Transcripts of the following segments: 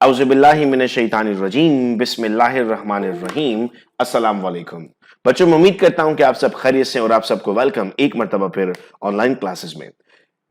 औज़ुबिल्लाहि मिनश्शैतानिर्रजीम बिस्मिल्लाहिर्रहमानिर्रहीम। अस्सलाम वालेकुम बच्चों, मैं उम्मीद करता हूं कि आप सब खैरियत से और आप सबको वेलकम एक मरतबा फिर ऑनलाइन क्लासेस में।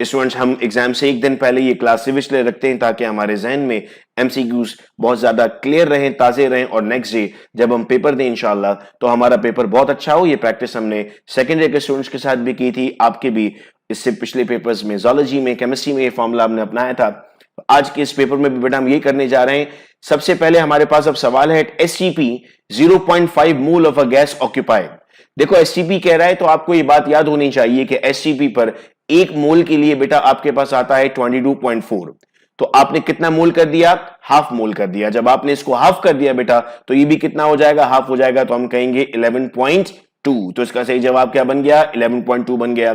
स्टूडेंट्स, हम एग्जाम से एक दिन पहले ये क्लास इसलिए रखते हैं ताकि हमारे जहन में एमसीक्यूज बहुत ज्यादा क्लियर रहें, ताजे रहें और नेक्स्ट डे जब हम पेपर दें इंशाल्लाह तो हमारा पेपर बहुत अच्छा हो। ये प्रैक्टिस हमने सेकेंडरी के स्टूडेंट्स के साथ भी की थी, आपके भी इससे पिछले पेपर्स में ज़ूलॉजी में, केमिस्ट्री में ये फॉर्मूला हमने अपनाया था। आज के इस पेपर में भी बेटा हम ये करने जा रहे हैं। सबसे पहले हमारे पास अब सवाल है STP 0.5 mole of a gas occupied. देखो एसटीपी कह रहा है तो आपको ये बात याद होनी चाहिए कि एसटीपी पर एक मोल के लिए बेटा आपके पास आता है 22.4। तो आपने कितना मोल कर दिया? हाफ मोल कर दिया। जब आपने इसको हाफ कर दिया बेटा तो ये भी कितना हो जाएगा? हाफ हो जाएगा। तो हम कहेंगे 11.2। तो इसका सही जवाब क्या बन गया? 11.2 बन गया।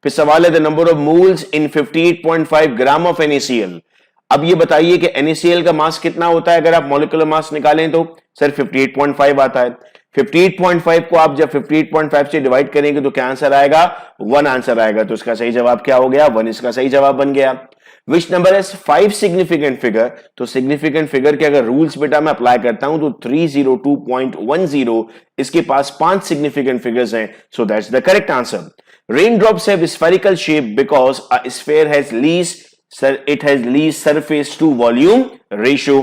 फिर सवाल है the number of moles in 58.5 gram of NaCl। अब ये बताइए कि NaCl का मास कितना होता है? अगर आप मॉलिक्यूलर मास निकालें तो सर 58.5 आता है। 58.5 को आप जब 58.5 से डिवाइड करेंगे तो क्या आंसर आएगा? 1 आंसर आएगा। तो इसका सही जवाब क्या हो गया? 1 इसका सही जवाब बन गया। Which number is 5 significant figure? तो सिग्निफिकेंट फिगर के अगर रूल्स बेटा मैं अप्लाई करता हूं तो 302.10 इसके पास 5 सिग्निफिकेंट फिगर्स हैं। So that's the correct answer. Raindrops have spherical shape because a sphere has least surface to volume ratio.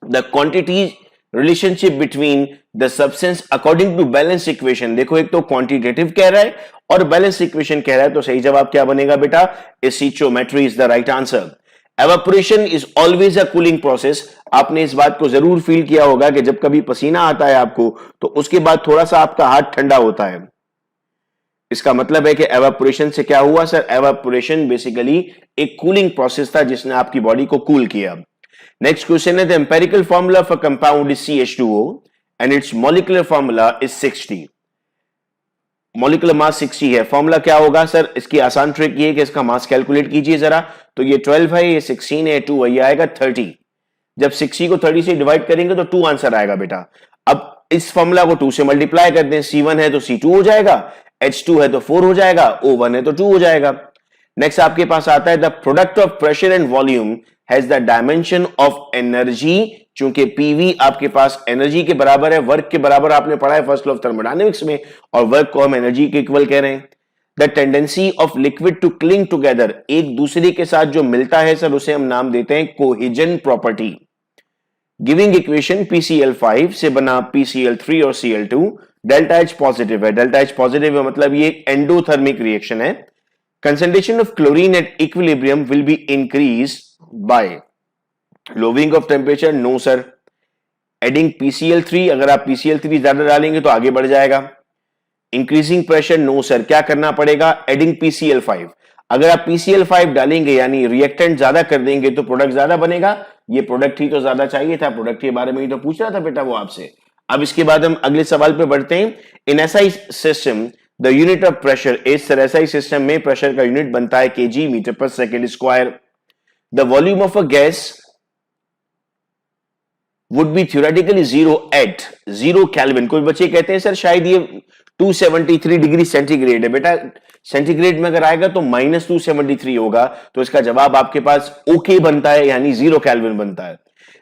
The quantity relationship between the substance according to balance equation। देखो एक तो quantitative कह रहा है और balance equation कह रहा है, तो सही जवाब क्या बनेगा बेटा? Stoichiometry is the right answer. Evaporation is always a cooling process. आपने इस बात को जरूर फील किया होगा कि जब कभी पसीना आता है आपको तो उसके बाद थोड़ा सा आपका हाथ ठंडा होता है। इसका मतलब है कि एवापोरेशन से क्या हुआ सर? एवापोरेशन बेसिकली एक कूलिंग प्रोसेस था जिसने आपकी बॉडी को कूल किया। नेक्स्ट क्वेश्चन है the empirical formula for compound is CH2O and it's molecular formula is 60। Molecular mass 60 है। फार्मूला क्या होगा सर? इसकी आसान ट्रिक ये है कि इसका मास कैलकुलेट कीजिए जरा। तो ये 12 है, ये 16 है, 2 है, ये आएगा 30। जब 60 को 30 से डिवाइड करेंगे तो 2 आंसर आएगा बेटा। अब इस फार्मूला को 2 से मल्टीप्लाई कर दें। C1 है तो C2 हो जाएगा, H2 है तो 4 हो जाएगा, O1 है तो 2 हो जाएगा। नेक्स्ट आपके पास आता है the product of pressure and volume has the dimension of energy. चूंकि PV आपके पास एनर्जी के बराबर है, वर्क के बराबर आपने पढ़ा है फर्स्ट लॉ ऑफ थर्मोडायनेमिक्स में, और वर्क को हम एनर्जी के इक्वल कह रहे हैं। The tendency of liquid to cling together, एक दूसरे के साथ जो मिलता है सर उसे हम नाम देते हैं cohesion property. Giving equation PCl5 से बना PCl3 और Cl2। डेल्टा H पॉजिटिव है। डेल्टा H पॉजिटिव है मतलब ये एंडोथर्मिक रिएक्शन है। Concentration of chlorine at equilibrium will be increase by lowering of temperature. No sir. Adding PCl3, अगर आप PCl3 ज्यादा डालेंगे तो आगे बढ़ जाएगा। Increasing pressure, no sir. क्या करना पड़ेगा? Adding PCl5। अगर आप PCl5 डालेंगे यानी रिएक्टेंट ज्यादा कर देंगे तो प्रोडक्ट ज्यादा बनेगा। ये प्रोडक्ट ही तो ज्यादा चाहिए था, प्रोडक्ट के बारे में ही तो पूछ रहा था बेटा वो आपसे। अब इसके बाद हम अगले सवाल पे बढ़ते हैं। In SI system the unit of pressure is, sir SI system में प्रेशर का यूनिट बनता है kg metre per second square. The volume of a gas would be theoretically 0 at 0 Kelvin. कुछ बच्चे कहते हैं सर शायद ये 273 डिग्री सेंटीग्रेड है। बेटा सेंटीग्रेड में अगर आएगा तो -273 होगा। तो इसका जवाब आपके पास ओके बनता है यानी 0 केल्विन बनता है।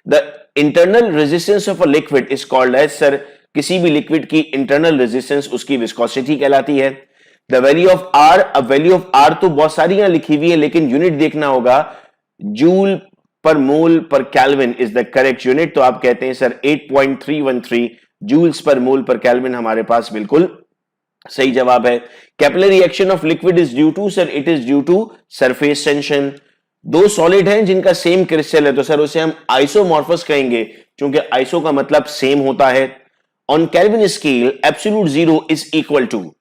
The internal resistance of a liquid is called as, sir किसी भी लिक्विड की इंटरनल रेजिस्टेंस उसकी विस्कोसिटी कहलाती है। द वैल्यू ऑफ आर, अब वैल्यू ऑफ आर तो बहुत सारी यहां लिखी हुई है लेकिन यूनिट देखना होगा। जूल पर मोल पर kelvin is the correct unit. तो आप कहते हैं सर 8.313 जूल्स पर मोल पर केल्विन हमारे पास बिल्कुल सही जवाब है। Capillary action of liquid is due to, sir it is due to surface tension. दो सॉलिड हैं जिनका सेम क्रिस्टल है तो सर उसे हम आइसोमॉर्फस कहेंगे क्योंकि आइसो का मतलब सेम होता है। On Kelvin scale absolute 0 is equal to,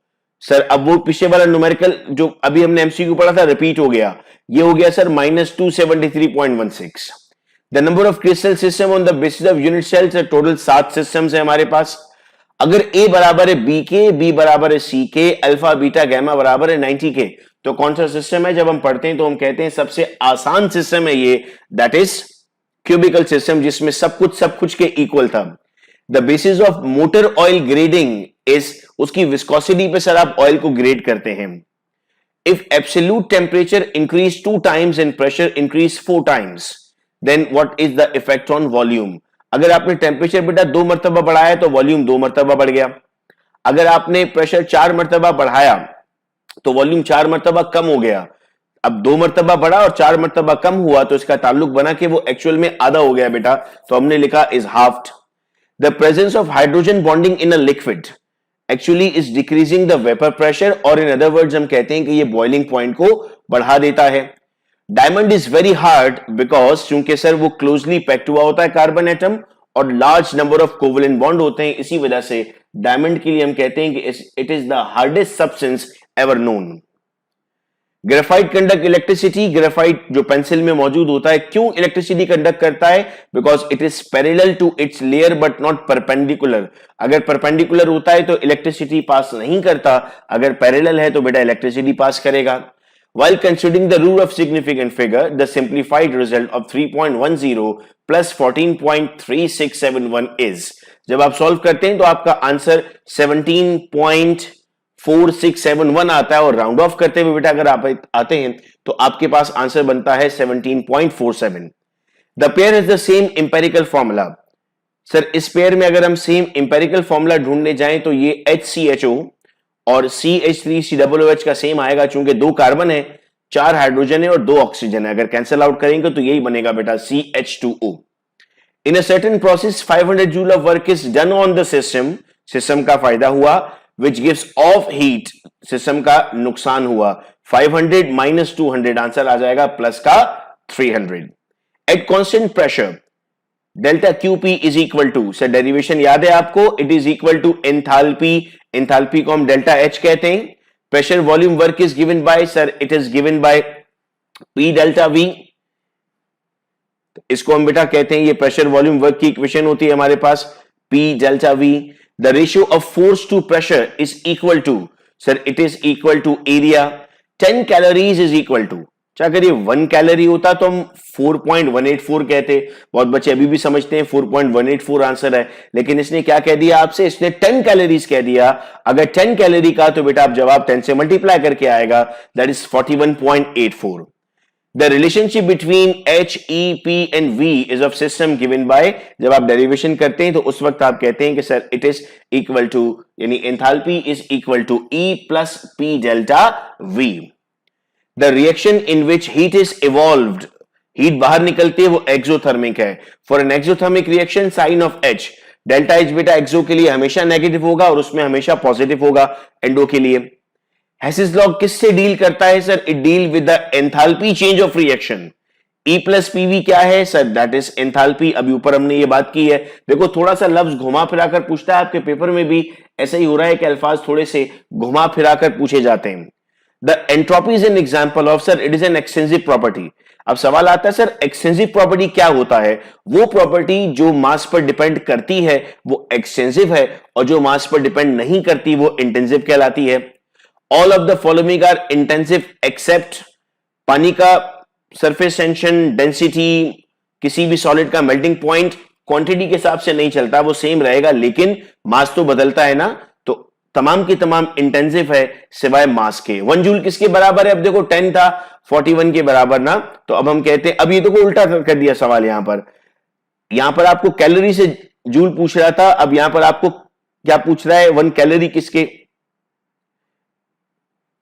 sir अब वो पीछे वाला न्यूमेरिकल जो अभी हमने MCQ पढ़ा था रिपीट हो गया। ये हो गया sir -273.16। The number of crystal system on the basis of unit cells, total 7 systems है हमारे पास। अगर A बराबर है B के, B बराबर है C के, अल्फा बीटा गैमा बराबर है 90 के, तो कौन सा सिस्टम है? जब हम पढ़ते हैं तो हम कहते हैं सबसे आसान सिस्टम है ये, दैट इज क्यूबिकल सिस्टम, जिसमें सब कुछ के इक्वल था। The basis of motor oil grading is, उसकी विस्कोसिटी पे सर आप ऑयल को ग्रेड करते हैं। If absolute temperature increase 2 times and pressure increase 4 times, then what is the effect on volume? अगर आपने टेम्परेचर बेटा 2 मरतबा बढ़ाया तो वॉल्यूम 2 मरतबा बढ़ गया। अगर आपने प्रेशर 4 मरतबा बढ़ाया तो वॉल्यूम 4 मरतबा कम हो गया। अब 2 मरतबा बढ़ा और 4 मरतबा कम हुआ तो इसका ताल्लुक बना कि वो एक्चुअल में आधा हो गया बेटा, तो हमने लिखा is halved. The presence of hydrogen bonding in a liquid actually is decreasing the vapour pressure, और इन अदर वर्ड्स हम कहते हैं कि ये बॉइलिंग पॉइंट को बढ़ा देता है। Diamond is very hard because चूंकि सर वो क्लोजली पैक्ड हुआ होता है कार्बन एटम और large number of covalent bond होते हैं, इसी वजह से डायमंड के लिए हम कहते हैं कि it is the hardest substance ever known. Graphite conduct electricity, graphite जो पेंसिल में मौजूद होता है क्यों इलेक्ट्रिसिटी कंडक्ट करता है? Because it is parallel to its layer but not perpendicular. अगर परपेंडिकुलर होता है तो इलेक्ट्रिसिटी पास नहीं करता, अगर पैरेलल है तो बेटा इलेक्ट्रिसिटी पास करेगा। While considering the rule of significant figure, the simplified result of 3.10 plus 14.3671 is, जब आप सॉल्व करते हैं तो आपका आंसर 17.4671 आता है, और राउंड ऑफ करते हुए बेटा अगर आप आते हैं तो आपके पास आंसर बनता है 17.47। The pair is the same empirical formula. Sir इस पेयर में अगर हम सेम इंपेरिकल फॉर्मूला ढूंढने जाएं तो ये HCHO और CH3COOH का सेम आएगा, चूंकि 2 कार्बन है, 4 हाइड्रोजन है और 2 ऑक्सीजन है। अगर कैंसिल आउट करेंगे तो यही बनेगा बेटा CH2O। In a certain process 500 joule of work is done on the system, system का फायदा हुआ, which gives off heat, system का नुकसान हुआ। 500 माइनस 200 आंसर आ जाएगा प्लस का 300। At constant pressure delta QP is equal to, sir derivation याद है आपको, it is equal to enthalpy, enthalpy को हम डेल्टा H कहते हैं। Pressure volume work is given by, sir it is given by P delta V, इसको हम बेटा कहते हैं, ये प्रेशर वॉल्यूम वर्क की इक्वेशन होती है हमारे पास, P delta V। The ratio of force to pressure is equal to, sir it is equal to area. 10 calories is equal to, अगर ये 1 कैलोरी होता तो हम 4.184 कहते। बहुत बच्चे अभी भी समझते हैं 4.184 आंसर है, लेकिन इसने क्या कह दिया आपसे, इसने 10 कैलोरीज कह दिया। अगर 10 कैलोरी का तो बेटा आप जवाब 10 से मल्टीप्लाई करके आएगा, that is 41.84। The relationship between H, E, P and V is of system given by, जब आप डेरिवेशन करते हैं तो उस वक्त आप कहते हैं कि sir it is equal to, यानी enthalpy is equal to E plus P delta V। The reaction in which heat is evolved, heat बाहर निकलती है वो एक्सोथर्मिक है। For an exothermic reaction sign of H, delta H बेटा एक्सो के लिए हमेशा नेगेटिव होगा और उसमें हमेशा पॉजिटिव होगा एंडो के लिए। हेसिस लॉ किससे डील करता है sir? It deal with the enthalpy change of reaction. E plus PV क्या है सर? That is enthalpy. अभी ऊपर हमने ये बात की है, देखो थोड़ा सा लफ्ज घुमा फिराकर पूछता है, आपके पेपर में भी ऐसा ही हो रहा है कि अल्फाज थोड़े से घुमा फिराकर पूछे जाते हैं। The entropy is an example of, sir, it is an extensive property। अब सवाल आता है सर एक्सटेंसिव प्रॉपर्टी क्या होता है? वो प्रॉपर्टी जो मास पर डिपेंड करती है वो एक्सटेंसिव है, और जो मास पर डिपेंड नहीं करती वो इंटेंसिव कहलाती है। All of the following are intensive except, पानी का सरफेस टेंशन, डेंसिटी, किसी भी सॉलिड का मेल्टिंग पॉइंट क्वांटिटी के हिसाब से नहीं चलता, वो सेम रहेगा, लेकिन मास तो बदलता है ना, तमाम की तमाम इंटेंसिव है सिवाय मास के। 1 जूल किसके बराबर है? अब देखो 10 था, 41 के बराबर ना, तो अब हम कहते हैं, अब ये देखो उल्टा कर दिया सवाल। यहां पर आपको कैलोरी से जूल पूछ रहा था, अब यहां पर आपको क्या पूछ रहा है? 1 कैलोरी किसके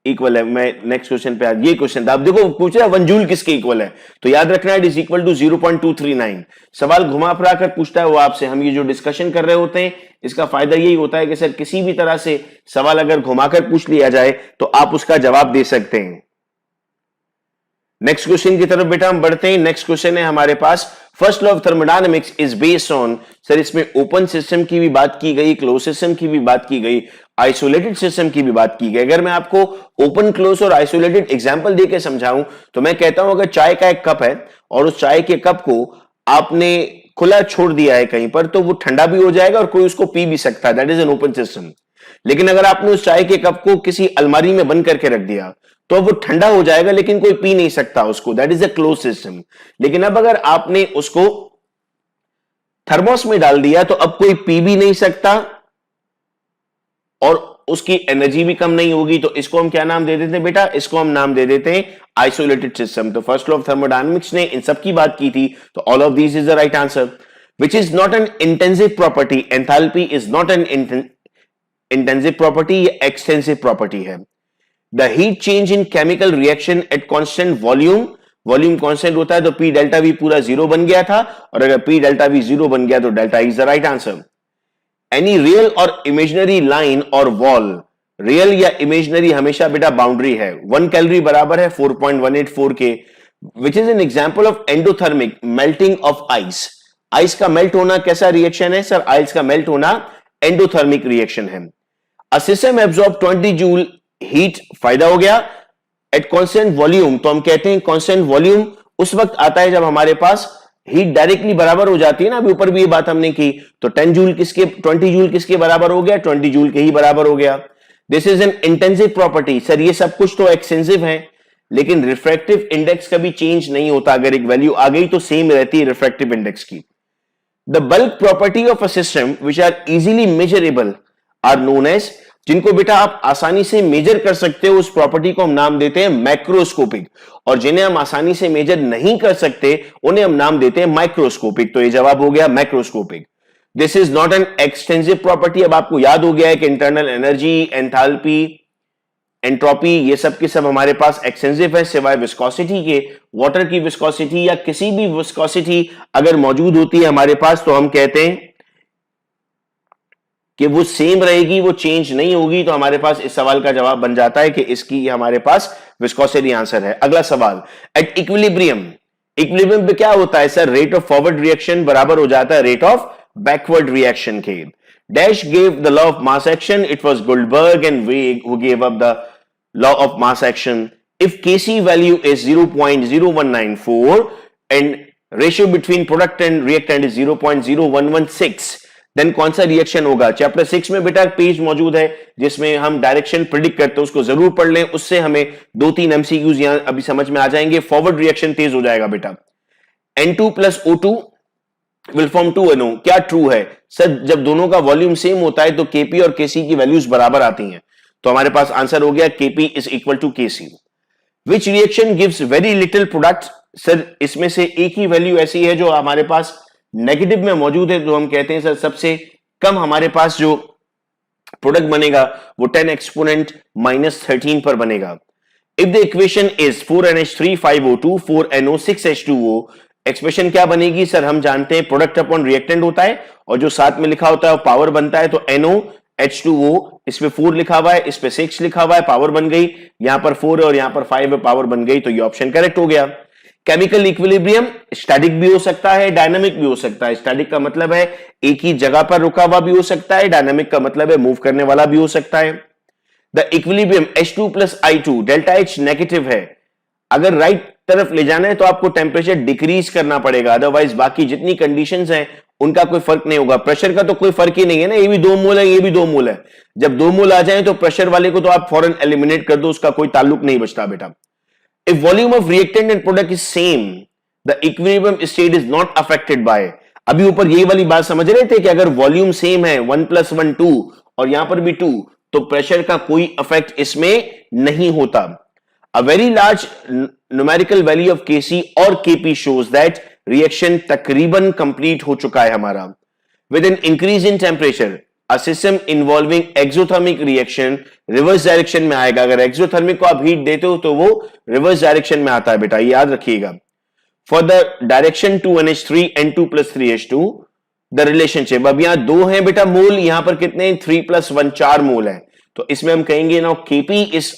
इक्वल है? मैं नेक्स्ट क्वेश्चन पे ये क्वेश्चन था, अब देखो पूछ रहा है 1 जूल किसके इक्वल है, तो याद रखना इट इज इक्वल टू 0.239। सवाल घुमा फिरा कर पूछता है वो आपसे, हम ये जो डिस्कशन कर रहे होते हैं इसका फायदा यही होता है कि सर किसी भी तरह से सवाल अगर घुमाकर पूछ लिया जाए तो आप उसका जवाब दे सकते हैं। नेक्स्ट क्वेश्चन की तरफ बेटा हम बढ़ते हैं। नेक्स्ट क्वेश्चन है हमारे पास, first law of thermodynamics is based on, sir इसमें ओपन सिस्टम की भी बात की गई, क्लोज सिस्टम की भी बात की गई, आइसोलेटेड सिस्टम की भी बात की गई। अगर मैं आपको ओपन, क्लोज और आइसोलेटेड एग्जांपल देके समझाऊं तो मैं कहता हूं अगर चाय का एक कप है और उस चाय के कप को आपने खुला छोड़ दिया है कहीं पर, तो वो ठंडा भी हो जाएगा और कोई उसको पी भी सकता है, that is an open system. लेकिन अगर आपने उस चाय के कप को किसी अलमारी में बंद करके रख दिया तो वो ठंडा हो जाएगा लेकिन कोई पी नहीं सकता उसको, that is a close system. लेकिन अब अगर आपने उसको थर्मोस में डाल दिया तो अब कोई पी भी नहीं सकता और उसकी एनर्जी भी कम नहीं होगी, तो इसको हम क्या नाम दे देते हैं बेटा? इसको हम नाम दे देते हैं आइसोलेटेड सिस्टम। तो फर्स्ट लॉ ऑफ थर्मोडायनेमिक्स ने इन सब की बात की थी, तो all of these is the right answer. Which is not an intensive property, enthalpy is not an intensive property, ये एक्सटेंसिव प्रॉपर्टी है। The heat change in chemical reaction at constant volume, volume constant होता है तो P delta we पूरा zero बन गया था, और अगर पी डेल्टा वी जीरो बन गया तो delta is the right answer. Any real और इमेजिनरी लाइन और वॉल, रियल या इमेजिनरी हमेशा बेटा बाउंड्री है। 1 कैलोरी बराबर है 4.184 के, which is an example of endothermic melting of ice. Ice का मेल्ट होना कैसा रिएक्शन है सर? आइस का मेल्ट होना एंडोथर्मिक रिएक्शन है। A system absorb 20 joule heat, फायदा हो गया। एट कांस्टेंट वॉल्यूम, तो हम कहते हैं कांस्टेंट वॉल्यूम उस वक्त आता है जब हमारे पास हीट डायरेक्टली बराबर हो जाती है ना, अभी ऊपर भी ये बात हमने की। तो 20 जूल किसके बराबर हो गया? 20 जूल के ही बराबर हो गया। This is an intensive property. Sir ये सब कुछ तो एक्सटेंसिव है, लेकिन रिफ्रैक्टिव इंडेक्स कभी चेंज नहीं होता। अगर एक वैल्यू आ गई तो सेम रहती है रिफ्रैक्टिव इंडेक्स की। The bulk property of a system which are easily measurable are known as, जिनको बेटा आप आसानी से मेजर कर सकते हो उस प्रॉपर्टी को हम नाम देते हैं मैक्रोस्कोपिक, और जिन्हें हम आसानी से मेजर नहीं कर सकते उन्हें हम नाम देते हैं माइक्रोस्कोपिक। तो ये जवाब हो गया macroscopic. This is not an extensive property. अब आपको याद हो गया है कि इंटरनल एनर्जी, एंथैल्पी, एंट्रोपी, ये सब के सब हमारे पास एक्सटेंसिव है, सिवाय विस्कोसिटी के। वाटर की विस्कोसिटी या किसी भी विस्कोसिटी अगर मौजूद होती है हमारे पास तो हम कहते हैं कि वो सेम रहेगी, वो चेंज नहीं होगी। तो हमारे पास इस सवाल का जवाब बन जाता है कि इसकी हमारे पास विस्कोसिटी आंसर है। अगला सवाल, एट इक्विलिब्रियम, इक्विलिब्रियम पे क्या होता है sir? Rate of forward reaction बराबर हो जाता है रेट ऑफ बैकवर्ड रिएक्शन के। Dash gave the law of mass action, it was Goldberg and Waage who gave up the law of mass action. If KC value is 0.0194 and ratio between product and reactant is 0.0116, then कौन सा reaction होगा? Chapter 6 में बेटा page मौजूद है जिसमें हम direction predict करते हैं, उसको जरूर पढ़ लें, उससे हमें 2-3 एमसीक्यूज यहां अभी समझ में आ जाएंगे। फॉरवर्ड रिएक्शन तेज हो जाएगा बेटा। N2 plus O2 will form 2NO, क्या ट्रू है सर? जब दोनों का वॉल्यूम सेम होता है तो Kp और Kc की वैल्यूज बराबर आती हैं, तो हमारे पास आंसर हो गया Kp is equal to Kc। Which reaction gives very little product? Sir इसमें से एक ही वैल्यू ऐसी है जो हमारे पास नेगेटिव में मौजूद है, तो हम कहते हैं सर सबसे कम हमारे पास जो प्रोडक्ट बनेगा वो 10 एक्सपोनेंट -13 पर बनेगा। If the equation is 4NH3 5O2 4NO 6H2O, expression क्या बनेगी सर? हम जानते हैं प्रोडक्ट अपॉन रिएक्टेंट होता है और जो साथ में लिखा होता है वो पावर बनता है, तो NOH2O, इस पे 4 लिखा हुआ है, इस पे 6 लिखा हुआ है, पावर बन गई। यहां पर 4 है और यहां पर 5 है, पावर बन गई, तो ये ऑप्शन करेक्ट हो गया। केमिकल इक्विलिब्रियम स्टैटिक भी हो सकता है, डायनामिक भी हो सकता है। स्टैटिक का मतलब है एक ही जगह पर रुका हुआ भी हो सकता है, डायनामिक का मतलब है मूव करने वाला भी हो सकता है। The equilibrium H2 plus I2, delta H negative है, अगर राइट तरफ ले जाना है तो आपको टेम्परेचर डिक्रीज करना पड़ेगा, अदरवाइज बाकी जितनी कंडीशंस हैं उनका कोई फर्क नहीं होगा। प्रेशर का तो कोई फर्क ही नहीं है ना, ये भी 2 मोल है, ये भी 2 मोल है। जब 2 मोल आ जाए तो प्रेशर वाले को तो आप फौरन एलिमिनेट कर दो, उसका कोई ताल्लुक नहीं बचता बेटा। If volume of reactant and product is same, the equilibrium state is not affected by, अभी ऊपर यही वाली बात समझ रहे थे कि अगर वॉल्यूम सेम है 1 + 1 2 और यहां पर भी 2, तो प्रेशर का कोई इफेक्ट इसमें नहीं होता। A very large numerical value of Kc और Kp shows that reaction तकरीबन कंप्लीट हो चुका है हमारा। With an increase in temperature, a system involving exothermic reaction reverse direction में आएगा। अगर एक्सोथर्मिक को आप हीट देते हो तो वो रिवर्स डायरेक्शन में आता है बेटा, ये याद रखिएगा। For the direction 2NH3 N2 + 3H2, the relationship, अब यहां 2 हैं बेटा मोल, यहां पर कितने? 3 + 1 4 मोल है, तो इसमें हम कहेंगे now Kp is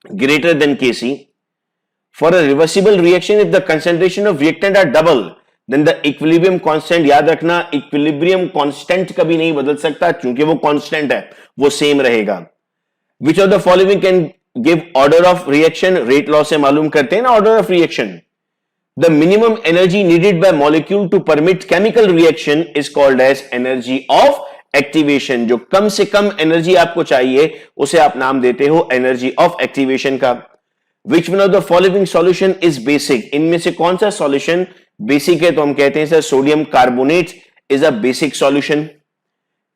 greater than Kc। For a reversible reaction if the concentration of reactant are double then the equilibrium constant, याद रखना इक्विलिब्रियम कांस्टेंट कभी नहीं बदल सकता क्योंकि वो कांस्टेंट है, वो सेम रहेगा। Which of the following can give order of reaction? Rate law से मालूम करते हैं ना order of reaction. The minimum energy needed by molecule to permit chemical reaction is called as energy of activation. जो कम से कम energy आपको चाहिए उसे आप नाम देते हो energy of activation का। Which one of the following solution is basic? इनमें से कौन सा solution basic है? तो हम कहते हैं sir sodium carbonate is a basic solution.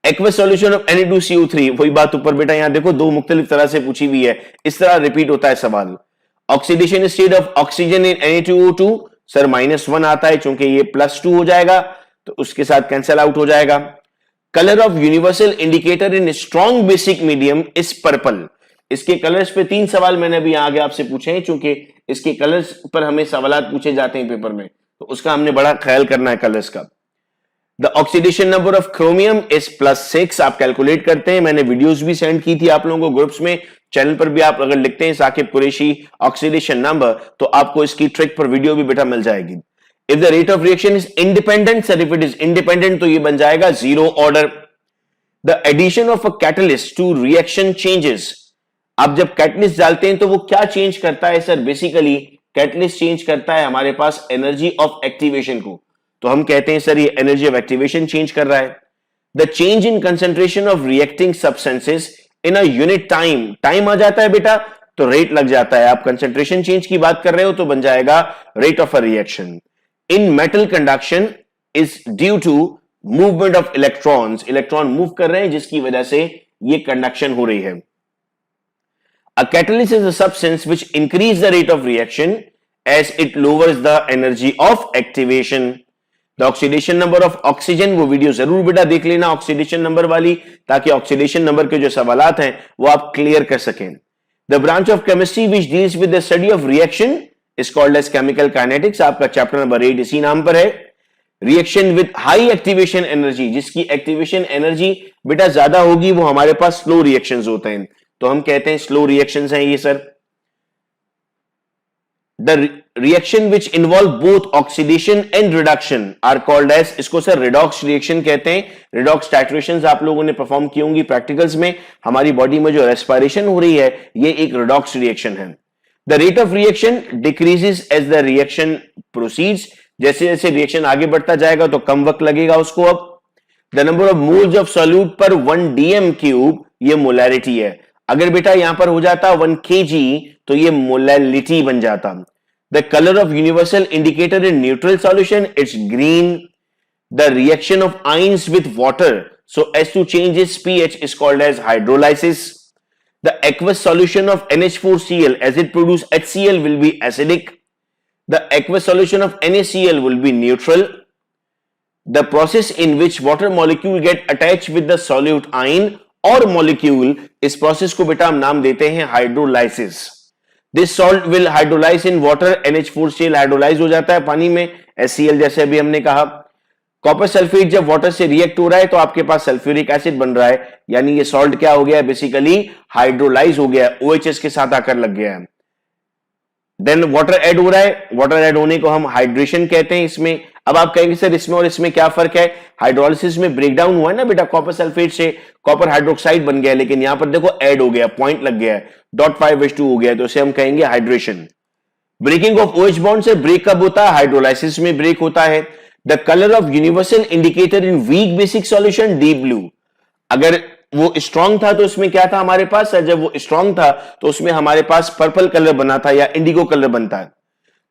Aqueous solution of Na2CO3, वही बात ऊपर बेटा यहां देखो दो मुख्तलिफ तरह से पूछी हुई है, इस तरह रिपीट होता है सवाल। Oxidation state of oxygen in Na2O2, sir -1 आता है, चूंकि ये +2 हो जाएगा तो उसके साथ कैंसिल आउट हो जाएगा। Colour of universal indicator in strong basic medium is purple. इसके कलर्स पे 3 सवाल मैंने अभी आगे आपसे पूछे हैं, चूंकि इसके कलर्स पर हमें सवालात पूछे जाते हैं पेपर में, तो उसका हमने बड़ा ख्याल करना है कलर्स का। The oxidation number of chromium is +6, आप कैलकुलेट करते हैं, मैंने वीडियोस भी सेंड की थी आप लोगों को ग्रुप्स में, चैनल पर भी आप अगर लिखते हैं साकिब कुरैशी ऑक्सीडेशन नंबर तो आपको इसकी ट्रिक पर वीडियो भी बेटा मिल जाएगी। If the rate of reaction is independent, sir if it is independent तो ये बन जाएगा 0 order. The addition of a catalyst to reaction changes, आप जब कैटलिस्ट डालते हैं तो वो क्या चेंज करता है सर? बेसिकली कैटलिस्ट चेंज करता है हमारे पास एनर्जी ऑफ एक्टिवेशन को, तो हम कहते हैं सर ये एनर्जी ऑफ एक्टिवेशन चेंज कर रहा है। The change in concentration of reacting substances in a unit time, time आ जाता है बेटा तो रेट लग जाता है, आप कंसेंट्रेशन चेंज की बात कर रहे हो तो बन जाएगा rate of a reaction. In metal conduction is due to movement of electrons, electron move कर रहे हैं जिसकी वजह से ये कंडक्शन हो रही है। A catalyst is a substance which increase the rate of reaction as it lowers the energy of activation. The oxidation number of oxygen, वो वीडियो जरूर बेटा देख लेना ऑक्सीडेशन नंबर वाली, ताकि ऑक्सीडेशन नंबर के जो सवालात हैं वो आप क्लियर कर सकें। The branch of chemistry which deals with the study of reaction is called as chemical kinetics, आपका चैप्टर नंबर 8 इसी नाम पर है। Reaction with high activation energy, जिसकी एक्टिवेशन एनर्जी बेटा ज्यादा होगी वो हमारे पास स्लो रिएक्शंस होते हैं, तो हम कहते हैं स्लो रिएक्शंस हैं ये sir. The reaction which involve both oxidation and reduction are called as, इसको सर रिडॉक्स रिएक्शन कहते हैं। रिडॉक्स टाइट्रेशंस आप लोगों ने परफॉर्म की होंगी प्रैक्टिकल्स में, हमारी बॉडी में जो रेस्पिरेशन हो रही है ये एक रिडॉक्स रिएक्शन है। The rate of reaction decreases as the reaction proceeds, जैसे जैसे रिएक्शन आगे बढ़ता जाएगा तो कम वक्त लगेगा उसको। अब the number of moles of solute पर 1 dm3, ये मोलैरिटी है, अगर बेटा यहां पर हो जाता 1 kg तो ये मोलैलिटी बन जाता। The colour of universal indicator in neutral solution it's green. The reaction of ions with water so as to change its pH is called as hydrolysis. The aqueous solution of NH4Cl as it produce HCl will be acidic. The aqueous solution of NaCl will be neutral. The process in which water molecule get attached with the solute ion और molecule, इस process को बेटा हम नाम देते हैं hydrolysis. This salt will hydrolyse in water, NH4Cl hydrolyse हो जाता है पानी में, HCl जैसे अभी हमने कहा। कॉपर सल्फेट जब वाटर से रिएक्ट हो रहा है तो आपके पास सल्फ्यूरिक एसिड बन रहा है, यानी ये सॉल्ट क्या हो गया है? बेसिकली हाइड्रोलाइज हो गया है, OHS के साथ आकर लग गया है। देन वाटर ऐड हो रहा है, वाटर ऐड होने को हम हाइड्रेशन कहते हैं इसमें। अब आप कहेंगे सर इसमें और इसमें क्या फर्क है? हाइड्रोलिसिस में ब्रेकडाउन हुआ है ना बेटा, कॉपर सल्फेट से कॉपर हाइड्रोक्साइड बन गया, लेकिन यहां पर देखो ऐड हो गया, पॉइंट लग गया है, .5H2 हो गया, तो इसे हम कहेंगे hydration. Breaking of OH bond से ब्रेक कब होता है? हाइड्रोलाइसिस में ब्रेक होता है। The colour of universal indicator in weak basic solution deep blue, अगर वो स्ट्रांग था तो उसमें क्या था हमारे पास? जब वो स्ट्रांग था तो उसमें हमारे पास पर्पल कलर बना था या इंडिगो कलर बनता है।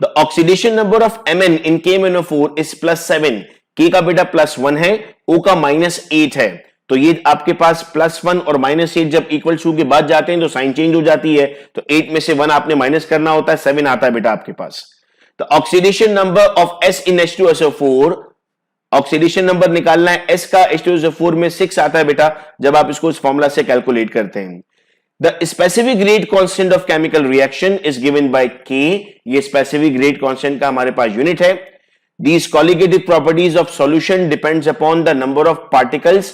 The oxidation number of Mn in KMnO4 is +7, K का बेटा +1 है, O का -8 है, तो ये आपके पास +1 और -8 जब इक्वल टू के बाद जाते हैं तो साइन चेंज हो जाती है, तो 8 में से 1 आपने माइनस करना होता है, 7 आता है बेटा आपके पास। The oxidation number of S in H2SO4, oxidation number निकालना है, S का H2SO4 में 6 आता है बेटा जब आप इसको इस फॉर्मूला से कैलकुलेट करते हैं। The specific rate constant of chemical reaction is given bye K, ये स्पेसिफिक रेट कांस्टेंट का हमारे पास यूनिट है। These colligative properties of solution depends upon the number of particles,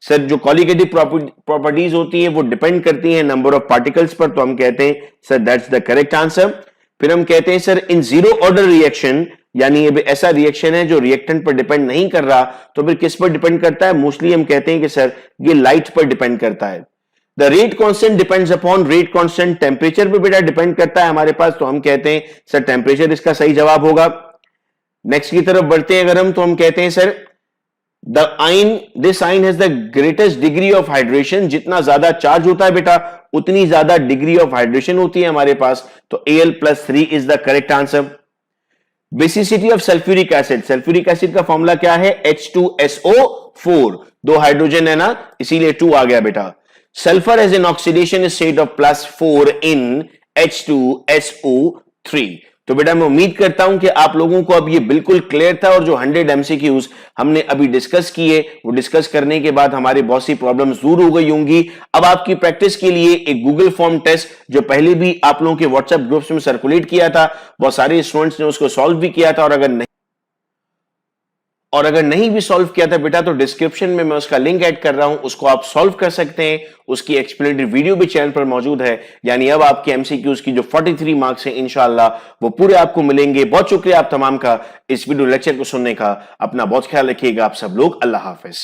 sir जो कॉलिगेटिव प्रॉपर्टीज होती है वो डिपेंड करती है नंबर ऑफ पार्टिकल्स पर, तो हम कहते हैं sir that's the correct answer. फिर हम कहते हैं sir in zero order reaction, यानी ये ऐसा रिएक्शन है जो रिएक्टेंट पर डिपेंड नहीं कर रहा, तो फिर किस पर डिपेंड करता है? मोस्टली हम कहते हैं कि सर ये लाइट पर डिपेंड करता है। The rate constant depends upon, rate constant temperature पर बेटा डिपेंड करता है हमारे पास, तो हम कहते हैं सर टेम्परेचर इसका सही जवाब होगा। नेक्स्ट की तरफ बढ़ते हैं अगर हम, तो हम कहते हैं sir this ion has the greatest degree of hydration, जितना ज्यादा चार्ज होता है बेटा उतनी ज्यादा डिग्री ऑफ हाइड्रेशन होती है हमारे पास, तो Al+3 is the correct answer. Basicity of sulphuric acid, sulphuric acid का फॉर्मूला क्या है? H2SO4, दो हाइड्रोजन है ना, इसीलिए 2 आ गया बेटा। Sulphur has an oxidation state of +4 in H2SO3। तो बेटा मैं उम्मीद करता हूं कि आप लोगों को अब ये बिल्कुल क्लियर था, और जो 100 MCQs हमने अभी डिस्कस किए, वो डिस्कस करने के बाद हमारी बहुत सी प्रॉब्लम्स दूर हो गई होंगी। अब आपकी प्रैक्टिस के लिए एक गूगल फॉर्म टेस्ट, जो पहले भी आप लोगों के व्हाट्सएप ग्रुप्स में सर्कुलेट किया था, बहुत सारे स्टूडेंट्स ने उसको सॉल्व भी किया था, और अगर नहीं भी सॉल्व किया था बेटा, तो डिस्क्रिप्शन में मैं उसका लिंक ऐड कर रहा हूं, उसको आप सॉल्व कर सकते हैं। उसकी एक्सप्लेनेटरी वीडियो भी चैनल पर मौजूद है। यानी अब आपके एमसीक्यूज की जो 43 मार्क्स हैं इंशाल्लाह वो पूरे आपको मिलेंगे। बहुत शुक्रिया आप तमाम का इस वीडियो लेक्चर को सुनने का। अपना बहुत ख्याल रखिएगा आप सब लोग। अल्लाह हाफिज।